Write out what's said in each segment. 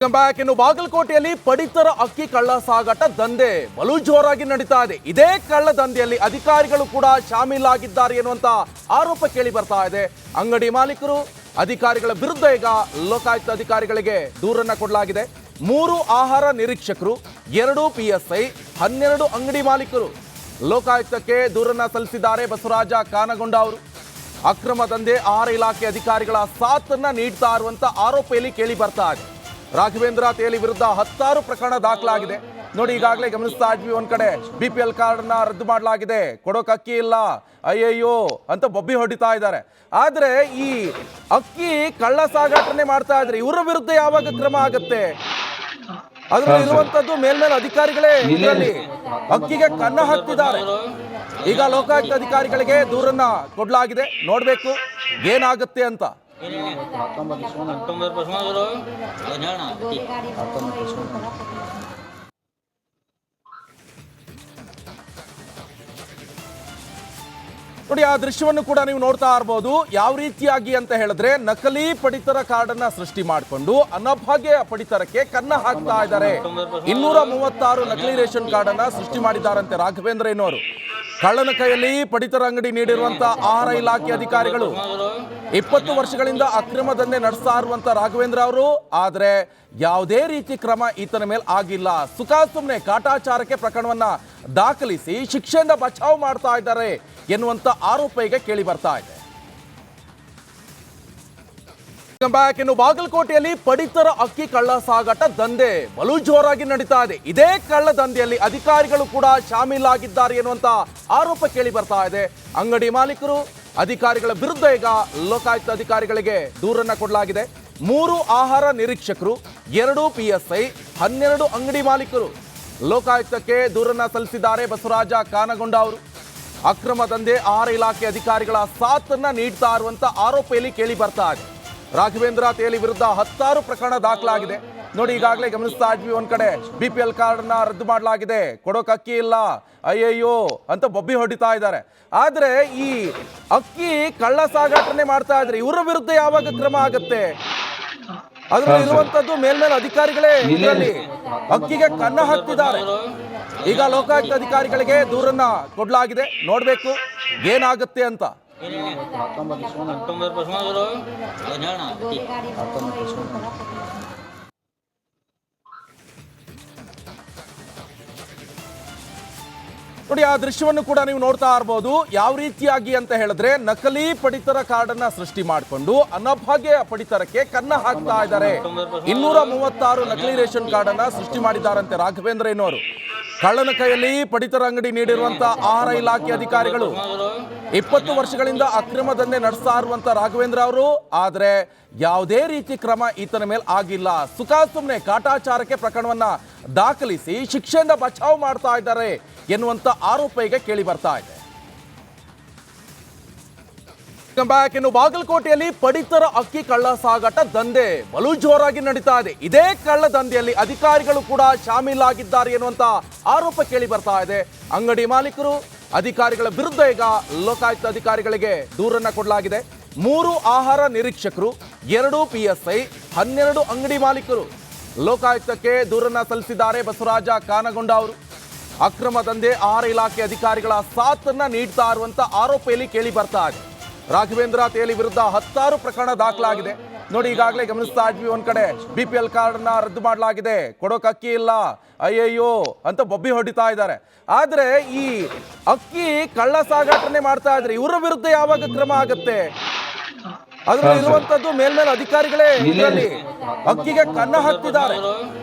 ಇನ್ನು ಬಾಗಲಕೋಟೆಯಲ್ಲಿ ಪಡಿತರ ಅಕ್ಕಿ ಕಳ್ಳ ಸಾಗಾಟ ದಂಧೆ ಬಲು ಜೋರಾಗಿ ನಡೀತಾ ಇದೆ. ಇದೇ ಕಳ್ಳ ದಂಧೆಯಲ್ಲಿ ಅಧಿಕಾರಿಗಳು ಕೂಡ ಶಾಮೀಲಾಗಿದ್ದಾರೆ ಎನ್ನುವಂತ ಆರೋಪ ಕೇಳಿ ಬರ್ತಾ ಇದೆ. ಅಂಗಡಿ ಮಾಲೀಕರು ಅಧಿಕಾರಿಗಳ ವಿರುದ್ಧ ಈಗ ಲೋಕಾಯುಕ್ತ ಅಧಿಕಾರಿಗಳಿಗೆ ದೂರನ್ನ ಕೊಡಲಾಗಿದೆ. 3 ಆಹಾರ ನಿರೀಕ್ಷಕರು, 2 PSI, 12 ಅಂಗಡಿ ಮಾಲೀಕರು ಲೋಕಾಯುಕ್ತಕ್ಕೆ ದೂರನ್ನ ಸಲ್ಲಿಸಿದ್ದಾರೆ. ಬಸವರಾಜ ಕಾನಗೊಂಡ ಅವರು ಅಕ್ರಮ ದಂಧೆ ಆಹಾರ ಇಲಾಖೆ ಅಧಿಕಾರಿಗಳ ಸಾಥನ್ನ ನೀಡ್ತಾ ಇರುವಂತ ಆರೋಪ ಇಲ್ಲಿ ಕೇಳಿ ಬರ್ತಾ ಇದೆ. ರಾಘವೇಂದ್ರ ತೇಲಿ ವಿರುದ್ಧ 10 ಪ್ರಕರಣ ದಾಖಲಾಗಿದೆ. ನೋಡಿ, ಈಗಾಗಲೇ ಗಮನಿಸ್ತಾ ಇದ್ವಿ, ಒಂದ್ ಕಡೆ BPL ಕಾರ್ಡ್ನ ರದ್ದು ಮಾಡಲಾಗಿದೆ, ಕೊಡೋಕೆ ಅಕ್ಕಿ ಇಲ್ಲ, ಅಯ್ಯಯ್ಯೋ ಅಂತ ಬೊಬ್ಬಿ ಹೊಡಿತಾ ಇದ್ದಾರೆ. ಆದ್ರೆ ಈ ಅಕ್ಕಿ ಕಳ್ಳ ಸಾಗಾಟನೆ ಮಾಡ್ತಾ ಇದ್ರೆ ಇವರ ವಿರುದ್ಧ ಯಾವಾಗ ಕ್ರಮ ಆಗುತ್ತೆ? ಅದ್ರಲ್ಲಿ ಇರುವಂತದ್ದು ಮೇಲ್ಮೇಲೆ ಅಧಿಕಾರಿಗಳೇ ಇದರಲ್ಲಿ ಅಕ್ಕಿಗೆ ಕನ್ನ ಹಾಕ್ತಿದ್ದಾರೆ. ಈಗ ಲೋಕಾಯುಕ್ತ ಅಧಿಕಾರಿಗಳಿಗೆ ದೂರನ್ನ ಕೊಡ್ಲಾಗಿದೆ. ನೋಡ್ಬೇಕು ಏನಾಗುತ್ತೆ ಅಂತ. ನೋಡಿ, ಆ ದೃಶ್ಯವನ್ನು ಕೂಡ ನೀವು ನೋಡ್ತಾ ಇರಬಹುದು. ಯಾವ ರೀತಿಯಾಗಿ ಅಂತ ಹೇಳಿದ್ರೆ, ನಕಲಿ ಪಡಿತರ ಕಾರ್ಡ್ ಅನ್ನ ಸೃಷ್ಟಿ ಮಾಡಿಕೊಂಡು ಅನಭಾಗ್ಯ ಪಡಿತರಕ್ಕೆ ಕನ್ನ ಹಾಕ್ತಾ ಇದ್ದಾರೆ. 236 ನಕಲಿ ರೇಷನ್ ಕಾರ್ಡ್ ಅನ್ನ ಸೃಷ್ಟಿ ಮಾಡಿದ್ದಾರಂತೆ ರಾಘವೇಂದ್ರ ಎನ್ನುವರು. ಕಳ್ಳನ ಕೈಯಲ್ಲಿ ಪಡಿತರ ಅಂಗಡಿ ನೀಡಿರುವಂತಹ ಆಹಾರ ಇಲಾಖೆ ಅಧಿಕಾರಿಗಳು 20 ವರ್ಷಗಳಿಂದ ಅಕ್ರಮ ದಂಧೆ ನಡೆಸ್ತಾ ಇರುವಂತ ರಾಘವೇಂದ್ರ ಅವರು. ಆದ್ರೆ ಯಾವುದೇ ರೀತಿ ಕ್ರಮ ಈತನ ಮೇಲೆ ಆಗಿಲ್ಲ. ಸುಮ್ಮನೆ ಕಾಟಾಚಾರಕ್ಕೆ ಪ್ರಕರಣವನ್ನ ದಾಖಲಿಸಿ ಶಿಕ್ಷೆಯಿಂದ ಬಚಾವ್ ಮಾಡ್ತಾ ಇದ್ದಾರೆ ಎನ್ನುವಂತ ಆರೋಪ ಈಗ ಕೇಳಿ ಬರ್ತಾ ಇದೆ. ಇನ್ನು ಬಾಗಲಕೋಟೆಯಲ್ಲಿ ಪಡಿತರ ಅಕ್ಕಿ ಕಳ್ಳ ಸಾಗಾಟ ದಂಧೆ ಬಲು ಜೋರಾಗಿ ನಡೀತಾ ಇದೆ. ಇದೇ ಕಳ್ಳ ದಂಧೆಯಲ್ಲಿ ಅಧಿಕಾರಿಗಳು ಕೂಡ ಶಾಮೀಲಾಗಿದ್ದಾರೆ ಎನ್ನುವಂತ ಆರೋಪ ಕೇಳಿ ಬರ್ತಾ ಇದೆ. ಅಂಗಡಿ ಮಾಲೀಕರು ಅಧಿಕಾರಿಗಳ ವಿರುದ್ಧ ಈಗ ಲೋಕಾಯುಕ್ತ ಅಧಿಕಾರಿಗಳಿಗೆ ದೂರನ್ನ ಕೊಡಲಾಗಿದೆ. 3 ಆಹಾರ ನಿರೀಕ್ಷಕರು, 2 PSI, 12 ಅಂಗಡಿ ಮಾಲೀಕರು ಲೋಕಾಯುಕ್ತಕ್ಕೆ ದೂರನ್ನ ಸಲ್ಲಿಸಿದ್ದಾರೆ. ಬಸವರಾಜ ಕಾನಗೊಂಡ ಅವರು ಅಕ್ರಮ ದಂಧೆ ಆಹಾರ ಇಲಾಖೆ ಅಧಿಕಾರಿಗಳ ಸಾಥನ್ನ ನೀಡ್ತಾ ಇರುವಂತ ಆರೋಪ ಇಲ್ಲಿ ಕೇಳಿ ಬರ್ತಾ ಇದೆ. ರಾಘವೇಂದ್ರ ತೇಲಿ ವಿರುದ್ಧ 10 ಪ್ರಕರಣ ದಾಖಲಾಗಿದೆ. ನೋಡಿ, ಈಗಾಗಲೇ ಗಮನಿಸ್ತಾ ಇದ್ವಿ, ಒಂದ್ ಕಡೆ BPL ಕಾರ್ಡ್ನ ರದ್ದು ಮಾಡಲಾಗಿದೆ, ಕೊಡೋಕೆ ಅಕ್ಕಿ ಇಲ್ಲ, ಅಯ್ಯಯ್ಯೋ ಅಂತ ಬೊಬ್ಬಿ ಹೊಡಿತಾ ಇದ್ದಾರೆ. ಆದ್ರೆ ಈ ಅಕ್ಕಿ ಕಳ್ಳ ಸಾಗಾಟನೆ ಮಾಡ್ತಾ ಇದ್ರೆ ಇವರ ವಿರುದ್ಧ ಯಾವಾಗ ಕ್ರಮ ಆಗುತ್ತೆ? ಅದ್ರಲ್ಲಿ ಇರುವಂತದ್ದು ಮೇಲ್ಮೇಲೆ ಅಧಿಕಾರಿಗಳೇ ಇದರಲ್ಲಿ ಅಕ್ಕಿಗೆ ಕನ್ನ ಹಾಕ್ತಿದ್ದಾರೆ. ಈಗ ಲೋಕಾಯುಕ್ತ ಅಧಿಕಾರಿಗಳಿಗೆ ದೂರನ್ನ ಕೊಡಲಾಗಿದೆ. ನೋಡ್ಬೇಕು ಏನಾಗುತ್ತೆ ಅಂತ. ನೋಡಿ, ಆ ದೃಶ್ಯವನ್ನು ಕೂಡ ನೀವು ನೋಡ್ತಾ ಇರಬಹುದು. ಯಾವ ರೀತಿಯಾಗಿ ಅಂತ ಹೇಳಿದ್ರೆ, ನಕಲಿ ಪಡಿತರ ಕಾರ್ಡ್ ಅನ್ನ ಸೃಷ್ಟಿ ಮಾಡಿಕೊಂಡು ಅನಭಾಗ್ಯ ಪಡಿತರಕ್ಕೆ ಕನ್ನ ಹಾಕ್ತಾ ಇದ್ದಾರೆ. 236 ನಕಲಿ ರೇಷನ್ ಕಾರ್ಡ್ ಅನ್ನ ಸೃಷ್ಟಿ ಮಾಡಿದ್ದಾರಂತೆ ರಾಘವೇಂದ್ರ ಎನ್ನುವರು. ಕಳ್ಳನ ಕೈಯಲ್ಲಿ ಪಡಿತರ ಅಂಗಡಿ ನೀಡಿರುವಂತಹ ಆಹಾರ ಇಲಾಖೆ ಅಧಿಕಾರಿಗಳು 20 ವರ್ಷಗಳಿಂದ ಅಕ್ರಮ ದಂಧೆ ನಡೆಸ್ತಾ ಇರುವಂತ ರಾಘವೇಂದ್ರ ಅವರು. ಆದ್ರೆ ಯಾವುದೇ ರೀತಿ ಕ್ರಮ ಈತನ ಮೇಲೆ ಆಗಿಲ್ಲ. ಸುಮ್ಮನೆ ಕಾಟಾಚಾರಕ್ಕೆ ಪ್ರಕರಣವನ್ನ ದಾಖಲಿಸಿ ಶಿಕ್ಷೆಯಿಂದ ಬಚಾವ್ ಮಾಡ್ತಾ ಇದ್ದಾರೆ ಎನ್ನುವಂತ ಆರೋಪ ಈಗ ಕೇಳಿ ಬರ್ತಾ ಇದೆ. ಇನ್ನು ಬಾಗಲಕೋಟೆಯಲ್ಲಿ ಪಡಿತರ ಅಕ್ಕಿ ಕಳ್ಳ ಸಾಗಾಟ ದಂಧೆ ಬಲು ಜೋರಾಗಿ ನಡೀತಾ ಇದೆ. ಇದೇ ಕಳ್ಳ ದಂಧೆಯಲ್ಲಿ ಅಧಿಕಾರಿಗಳು ಕೂಡ ಶಾಮೀಲಾಗಿದ್ದಾರೆ ಎನ್ನುವಂತ ಆರೋಪ ಕೇಳಿ ಬರ್ತಾ ಇದೆ. ಅಂಗಡಿ ಮಾಲೀಕರು ಅಧಿಕಾರಿಗಳ ವಿರುದ್ಧ ಈಗ ಲೋಕಾಯುಕ್ತ ಅಧಿಕಾರಿಗಳಿಗೆ ದೂರನ್ನ ಕೊಡಲಾಗಿದೆ. 3 ಆಹಾರ ನಿರೀಕ್ಷಕರು, 2 PSI, 12 ಅಂಗಡಿ ಮಾಲೀಕರು ಲೋಕಾಯುಕ್ತಕ್ಕೆ ದೂರನ್ನ ಸಲ್ಲಿಸಿದ್ದಾರೆ. ಬಸವರಾಜ ಕಾನಗೊಂಡ ಅವರು ಅಕ್ರಮ ದಂಧೆ ಆಹಾರ ಇಲಾಖೆ ಅಧಿಕಾರಿಗಳ ಸಾಥನ್ನ ನೀಡ್ತಾ ಇರುವಂತ ಆರೋಪ ಇಲ್ಲಿ ಕೇಳಿ ಬರ್ತಾ ಇದೆ. ರಾಘವೇಂದ್ರ ತೇಲಿ ವಿರುದ್ಧ 10 ಪ್ರಕರಣ ದಾಖಲಾಗಿದೆ. ನೋಡಿ, ಈಗಾಗಲೇ ಗಮನಿಸ್ತಾ ಇದ್ವಿ, ಒಂದ್ ಕಡೆ BPL ಕಾರ್ಡ್ನ ರದ್ದು ಮಾಡಲಾಗಿದೆ, ಕೊಡೋಕೆ ಅಕ್ಕಿ ಇಲ್ಲ, ಅಯ್ಯಯ್ಯೋ ಅಂತ ಬೊಬ್ಬಿ ಹೊಡಿತಾ ಇದ್ದಾರೆ. ಆದ್ರೆ ಈ ಅಕ್ಕಿ ಕಳ್ಳ ಸಾಗಾಟನೆ ಮಾಡ್ತಾ ಇದ್ರೆ ಇವರ ವಿರುದ್ಧ ಯಾವಾಗ ಕ್ರಮ ಆಗುತ್ತೆ? ಅದ್ರಲ್ಲಿ ಇರುವಂತದ್ದು ಮೇಲ್ಮೇಲೆ ಅಧಿಕಾರಿಗಳೇ ಇದರಲ್ಲಿ ಅಕ್ಕಿಗೆ ಕನ್ನ ಹಾಕ್ತಿದ್ದಾರೆ.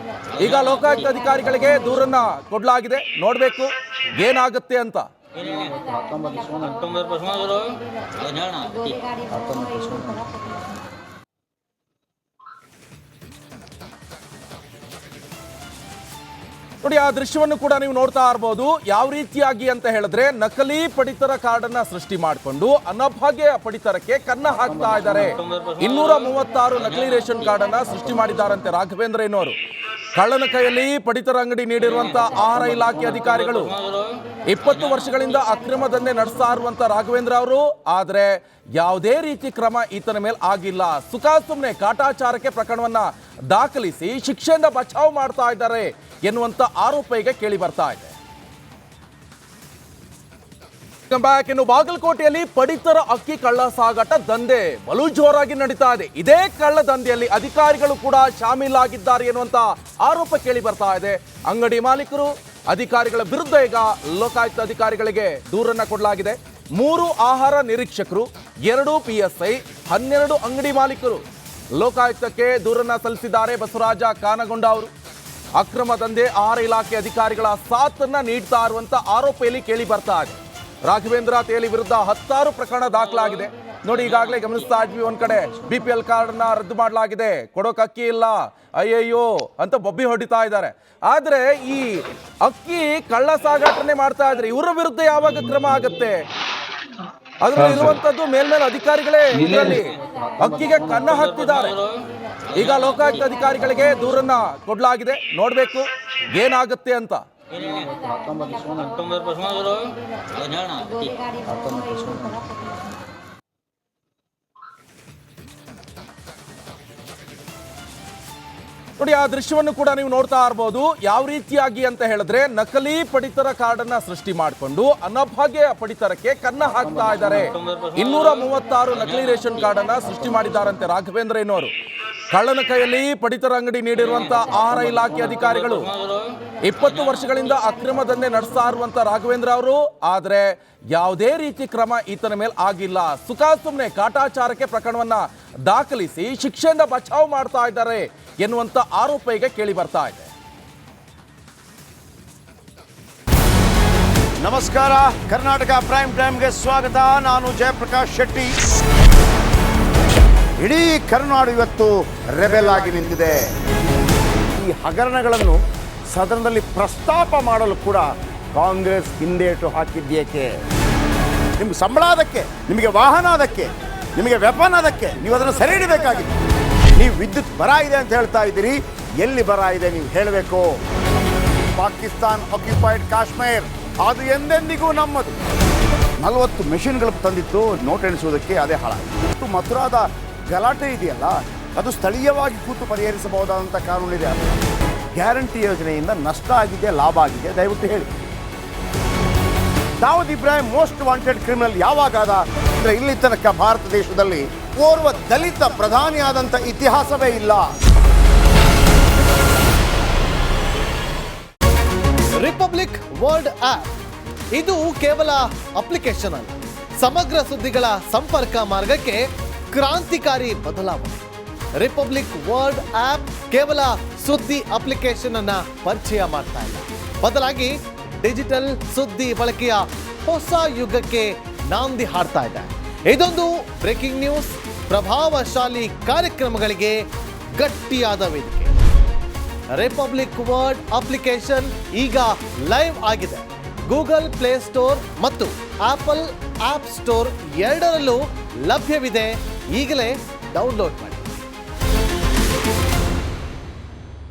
ಈಗ ಲೋಕಾಯುಕ್ತ ಅಧಿಕಾರಿಗಳಿಗೆ ದೂರನ್ನ ಕೊಡಲಾಗಿದೆ. ನೋಡ್ಬೇಕು ಏನಾಗುತ್ತೆ ಅಂತ. ನೋಡಿ, ಆ ದೃಶ್ಯವನ್ನು ಕೂಡ ನೀವು ನೋಡ್ತಾ ಇರಬಹುದು. ಯಾವ ರೀತಿಯಾಗಿ ಅಂತ ಹೇಳಿದ್ರೆ, ನಕಲಿ ಪಡಿತರ ಕಾರ್ಡ್ ಅನ್ನ ಸೃಷ್ಟಿ ಮಾಡಿಕೊಂಡು ಅನಭಾಗ್ಯ ಪಡಿತರಕ್ಕೆ ಕನ್ನ ಹಾಕ್ತಾ ಇದ್ದಾರೆ. 236 ನಕಲಿ ರೇಷನ್ ಕಾರ್ಡ್ ಅನ್ನ ಸೃಷ್ಟಿ ಮಾಡಿದ್ದಾರಂತೆ ರಾಘವೇಂದ್ರ ಎನ್ನುವರು. ಕಳ್ಳನ ಕೈಯಲ್ಲಿ ಪಡಿತರ ಅಂಗಡಿ ನೀಡಿರುವಂತಹ ಆಹಾರ ಇಲಾಖೆ ಅಧಿಕಾರಿಗಳು 20 ವರ್ಷಗಳಿಂದ ಅಕ್ರಮ ದಂಧೆ ನಡೆಸ್ತಾ ಇರುವಂತ ರಾಘವೇಂದ್ರ ಅವರು, ಆದ್ರೆ ಯಾವುದೇ ರೀತಿ ಕ್ರಮ ಈತನ ಮೇಲೆ ಆಗಿಲ್ಲ. ಸುಮ್ಮನೆ ಕಾಟಾಚಾರಕ್ಕೆ ಪ್ರಕರಣವನ್ನ ದಾಖಲಿಸಿ ಶಿಕ್ಷೆಯಿಂದ ಬಚಾವ್ ಮಾಡ್ತಾ ಇದ್ದಾರೆ ಎನ್ನುವಂತ ಆರೋಪ ಈಗ ಕೇಳಿ ಬರ್ತಾ ಇದೆ. ಇನ್ನು ಬಾಗಲಕೋಟೆಯಲ್ಲಿ ಪಡಿತರ ಅಕ್ಕಿ ಕಳ್ಳ ಸಾಗಾಟ ದಂಧೆ ಬಲು ಜೋರಾಗಿ ನಡೀತಾ ಇದೆ. ಇದೇ ಕಳ್ಳ ದಂಧೆಯಲ್ಲಿ ಅಧಿಕಾರಿಗಳು ಕೂಡ ಶಾಮೀಲಾಗಿದ್ದಾರೆ ಎನ್ನುವಂತ ಆರೋಪ ಕೇಳಿ ಬರ್ತಾ ಇದೆ. ಅಂಗಡಿ ಮಾಲೀಕರು, ಅಧಿಕಾರಿಗಳ ವಿರುದ್ಧ ಈಗ ಲೋಕಾಯುಕ್ತ ಅಧಿಕಾರಿಗಳಿಗೆ ದೂರನ್ನ ಕೊಡಲಾಗಿದೆ. 3 ಆಹಾರ ನಿರೀಕ್ಷಕರು, 2 PSI, 12 ಅಂಗಡಿ ಮಾಲೀಕರು ಲೋಕಾಯುಕ್ತಕ್ಕೆ ದೂರನ್ನ ಸಲ್ಲಿಸಿದ್ದಾರೆ. ಬಸವರಾಜ ಕಾನಗೊಂಡ ಅವರು ಅಕ್ರಮ ದಂಧೆ ಆಹಾರ ಇಲಾಖೆ ಅಧಿಕಾರಿಗಳ ಸಾಥನ್ನ ನೀಡ್ತಾ ಇರುವಂತ ಆರೋಪ ಇಲ್ಲಿ ಕೇಳಿ ಬರ್ತಾ ಇದೆ. ರಾಘವೇಂದ್ರ ತೇಲಿ ವಿರುದ್ಧ 10 ಪ್ರಕರಣ ದಾಖಲಾಗಿದೆ. ನೋಡಿ, ಈಗಾಗಲೇ ಗಮನಿಸ್ತಾ ಇದ್ವಿ, ಒಂದ್ ಕಡೆ BPL ಕಾರ್ಡ್ ನ ರದ್ದು ಮಾಡಲಾಗಿದೆ, ಕೊಡೋಕ್ ಅಕ್ಕಿ ಇಲ್ಲ, ಅಯ್ಯಯ್ಯೋ ಅಂತ ಬೊಬ್ಬಿ ಹೊಡಿತಾ ಇದ್ದಾರೆ. ಆದ್ರೆ ಈ ಅಕ್ಕಿ ಕಳ್ಳ ಸಾಗಾಟನೆ ಮಾಡ್ತಾ ಇದ್ರೆ ಇವರ ವಿರುದ್ಧ ಯಾವಾಗ ಕ್ರಮ ಆಗುತ್ತೆ? ಅದ್ರಲ್ಲಿ ಇರುವಂತದ್ದು ಮೇಲ್ಮೇಲೆ ಅಧಿಕಾರಿಗಳೇ ಇದರಲ್ಲಿ ಅಕ್ಕಿಗೆ ಕನ್ನ ಹಾಕ್ತಿದ್ದಾರೆ. ಈಗ ಲೋಕಾಯುಕ್ತ ಅಧಿಕಾರಿಗಳಿಗೆ ದೂರನ್ನ ಕೊಡ್ಲಾಗಿದೆ. ನೋಡ್ಬೇಕು ಏನಾಗುತ್ತೆ ಅಂತ. ನೋಡಿ, ಆ ದೃಶ್ಯವನ್ನು ಕೂಡ ನೀವು ನೋಡ್ತಾ ಇರಬಹುದು. ಯಾವ ರೀತಿಯಾಗಿ ಅಂತ ಹೇಳಿದ್ರೆ, ನಕಲಿ ಪಡಿತರ ಕಾರ್ಡ್ ಅನ್ನ ಸೃಷ್ಟಿ ಮಾಡಿಕೊಂಡು ಅನಭಾಗ್ಯ ಪಡಿತರಕ್ಕೆ ಕನ್ನ ಹಾಕ್ತಾ ಇದ್ದಾರೆ. 236 ನಕಲಿ ರೇಷನ್ ಕಾರ್ಡ್ ಅನ್ನ ಸೃಷ್ಟಿ ಮಾಡಿದ್ದಾರಂತೆ ರಾಘವೇಂದ್ರ ಎನ್ನುವರು. ಕಳ್ಳನ ಕೈಯಲ್ಲಿ ಪಡಿತರ ಅಂಗಡಿ ನೀಡಿರುವಂತ ಆಹಾರ ಇಲಾಖೆ ಅಧಿಕಾರಿಗಳು. 20 ವರ್ಷಗಳಿಂದ ಅಕ್ರಮ ದಂಧೆ ನಡೆಸ್ತಾ ಇರುವಂತ ರಾಘವೇಂದ್ರ ಅವರು, ಆದ್ರೆ ಯಾವುದೇ ರೀತಿ ಕ್ರಮ ಈತನ ಮೇಲೆ ಆಗಿಲ್ಲ. ಸುಮ್ಮನೆ ಕಾಟಾಚಾರಕ್ಕೆ ಪ್ರಕರಣವನ್ನ ದಾಖಲಿಸಿ ಶಿಕ್ಷೆಯಿಂದ ಬಚಾವ್ ಮಾಡ್ತಾ ಇದ್ದಾರೆ ಎನ್ನುವಂತ ಆರೋಪ ಈಗ ಕೇಳಿ ಬರ್ತಾ ಇದೆ. ನಮಸ್ಕಾರ, ಕರ್ನಾಟಕ ಪ್ರೈಮ್ ಟೈಮ್ಗೆ ಸ್ವಾಗತ. ನಾನು ಜಯಪ್ರಕಾಶ್ ಶೆಟ್ಟಿ. ಇಡೀ ಕರ್ನಾಡು ಇವತ್ತು ರೆಬೆಲ್ ಆಗಿ ನಿಂತಿದೆ. ಈ ಹಗರಣಗಳನ್ನು ಸದನದಲ್ಲಿ ಪ್ರಸ್ತಾಪ ಮಾಡಲು ಕೂಡ ಕಾಂಗ್ರೆಸ್ ಹಿಂದೇಟು ಹಾಕಿದ್ದೇಕೆ? ನಿಮ್ಗೆ ಸಂಬಳ ಅದಕ್ಕೆ, ನಿಮಗೆ ವಾಹನ ಅದಕ್ಕೆ, ನಿಮಗೆ ವೆಪನ್ ಅದಕ್ಕೆ, ನೀವು ಅದನ್ನು ಸೆರೆ ಹಿಡಿಬೇಕಾಗಿತ್ತು. ನೀವು ವಿದ್ಯುತ್ ಬರ ಇದೆ ಅಂತ ಹೇಳ್ತಾ ಇದ್ದೀರಿ, ಎಲ್ಲಿ ಬರ ಇದೆ ನೀವು ಹೇಳಬೇಕು. ಪಾಕಿಸ್ತಾನ್ ಆಕ್ಯುಪೈಡ್ ಕಾಶ್ಮೀರ್ ಅದು ಎಂದೆಂದಿಗೂ ನಮ್ಮದು. 40 ಮೆಷಿನ್ಗಳು ತಂದಿತ್ತು ನೋಟ್ ಎಣಿಸುವುದಕ್ಕೆ, ಅದೇ ಹಾಳಾಯಿತು. ಮಥುರಾದ ಗಲಾಟೆ ಇದೆಯಲ್ಲ, ಅದು ಸ್ಥಳೀಯವಾಗಿ ಕೂತು ಪರಿಹರಿಸಬಹುದಾದಂಥ ಕಾನೂನಿದೆ. ಗ್ಯಾರಂಟಿ ಯೋಜನೆಯಿಂದ ನಷ್ಟ ಆಗಿದೆ, ಲಾಭ ಆಗಿದೆ, ದಯವಿಟ್ಟು ಹೇಳಿ. Dawood Ibrahim most wanted criminal ಯಾವಾಗಾದ ಅಂದರೆ ಇಲ್ಲಿ ತನಕ ಭಾರತ ದೇಶದಲ್ಲಿ ಓರ್ವ ದಲಿತ ಪ್ರಧಾನಿಯಾದಂಥ ಇತಿಹಾಸವೇ ಇಲ್ಲ. ರಿಪಬ್ಲಿಕ್ ವರ್ಲ್ಡ್ ಆಪ್ ಇದು ಕೇವಲ ಅಪ್ಲಿಕೇಶನ್ ಅಲ್ಲ, ಸಮಗ್ರ ಸುದ್ದಿಗಳ ಸಂಪರ್ಕ ಮಾರ್ಗಕ್ಕೆ ಕ್ರಾಂತಿಕಾರಿ ಬದಲಾವಣೆ. ರಿಪಬ್ಲಿಕ್ ವರ್ಲ್ಡ್ ಆಪ್ ಕೇವಲ ಸುದ್ದಿ ಅಪ್ಲಿಕೇಶನ್ ಅನ್ನ ಪರಿಚಯ ಮಾಡ್ತಾ ಇಲ್ಲ, ಬದಲಾಗಿ ಡಿಜಿಟಲ್ ಸುದ್ದಿ ಬಳಕೆಯ ಹೊಸ ಯುಗಕ್ಕೆ ನಾಂದಿ ಹಾಡ್ತಾ ಇದೆ. ಇದೊಂದು ಬ್ರೇಕಿಂಗ್ ನ್ಯೂಸ್, ಪ್ರಭಾವಶಾಲಿ ಕಾರ್ಯಕ್ರಮಗಳಿಗೆ ಗಟ್ಟಿಯಾದ ವೇದಿಕೆ. ರಿಪಬ್ಲಿಕ್ ವರ್ಲ್ಡ್ ಅಪ್ಲಿಕೇಶನ್ ಈಗ ಲೈವ್ ಆಗಿದೆ. ಗೂಗಲ್ ಪ್ಲೇ ಸ್ಟೋರ್ ಮತ್ತು ಆಪಲ್ ಆಪ್ ಸ್ಟೋರ್ ಎರಡರಲ್ಲೂ ಲಭ್ಯವಿದೆ. ಈಗಲೇ ಡೌನ್ಲೋಡ್ ಮಾಡಿ.